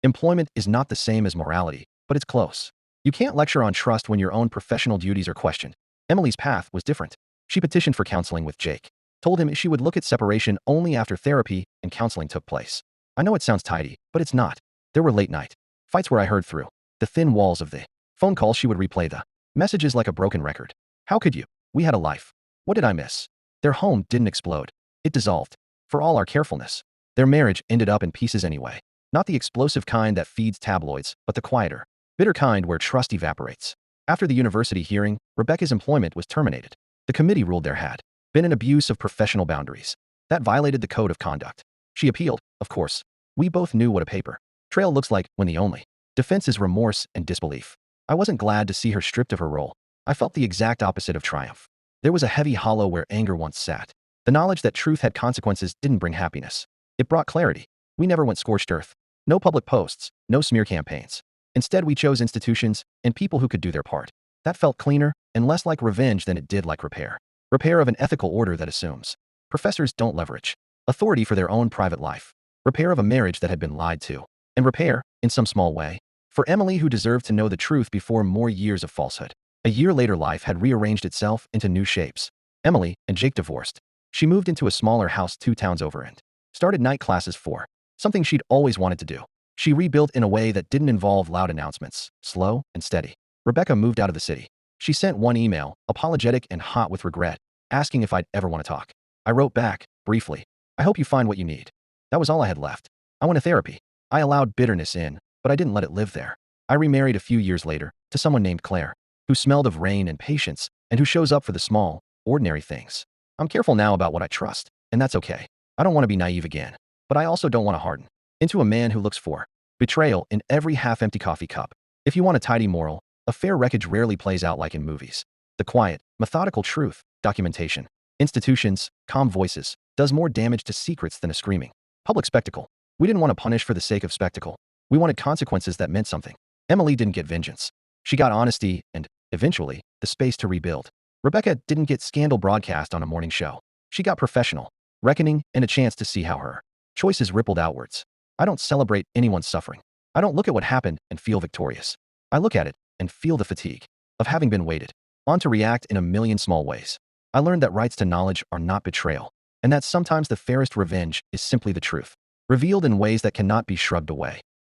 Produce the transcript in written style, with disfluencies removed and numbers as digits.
Employment is not the same as morality, but it's close. You can't lecture on trust when your own professional duties are questioned. Emily's path was different. She petitioned for counseling with Jake, told him she would look at separation only after therapy and counseling took place. I know it sounds tidy, but it's not. There were late night fights where I heard through the thin walls of the phone calls. She would replay the messages like a broken record. How could you? We had a life. What did I miss? Their home didn't explode. It dissolved. For all our carefulness. Their marriage ended up in pieces anyway. Not the explosive kind that feeds tabloids, but the quieter, bitter kind where trust evaporates. After the university hearing, Rebecca's employment was terminated. The committee ruled there had been an abuse of professional boundaries. That violated the code of conduct. She appealed, of course. We both knew what a paper trail looks like when the only defense is remorse and disbelief. I wasn't glad to see her stripped of her role. I felt the exact opposite of triumph. There was a heavy hollow where anger once sat. The knowledge that truth had consequences didn't bring happiness. It brought clarity. We never went scorched earth. No public posts, no smear campaigns. Instead, we chose institutions and people who could do their part. That felt cleaner and less like revenge than it did like repair. Repair of an ethical order that assumes professors don't leverage authority for their own private life. Repair of a marriage that had been lied to. And repair, in some small way, for Emily who deserved to know the truth before more years of falsehood. A year later, life had rearranged itself into new shapes. Emily and Jake divorced. She moved into a smaller house 2 towns over and started night classes for something she'd always wanted to do. She rebuilt in a way that didn't involve loud announcements, slow and steady. Rebecca moved out of the city. She sent one email, apologetic and hot with regret, asking if I'd ever want to talk. I wrote back, briefly, I hope you find what you need. That was all I had left. I went to therapy. I allowed bitterness in, but I didn't let it live there. I remarried a few years later to someone named Claire, who smelled of rain and patience and who shows up for the small, ordinary things. I'm careful now about what I trust, and that's okay. I don't want to be naive again, but I also don't want to harden into a man who looks for betrayal in every half-empty coffee cup. If you want a tidy moral, a fair wreckage rarely plays out like in movies. The quiet, methodical truth, documentation, institutions, calm voices, does more damage to secrets than a screaming public spectacle. We didn't want to punish for the sake of spectacle. We wanted consequences that meant something. Emily didn't get vengeance. She got honesty and, eventually, the space to rebuild. Rebecca didn't get scandal broadcast on a morning show. She got professional, reckoning, and a chance to see how her choices rippled outwards. I don't celebrate anyone's suffering. I don't look at what happened and feel victorious. I look at it and feel the fatigue of having been weighted on to react in a million small ways. I learned that rights to knowledge are not betrayal, and that sometimes the fairest revenge is simply the truth, revealed in ways that cannot be shrugged away.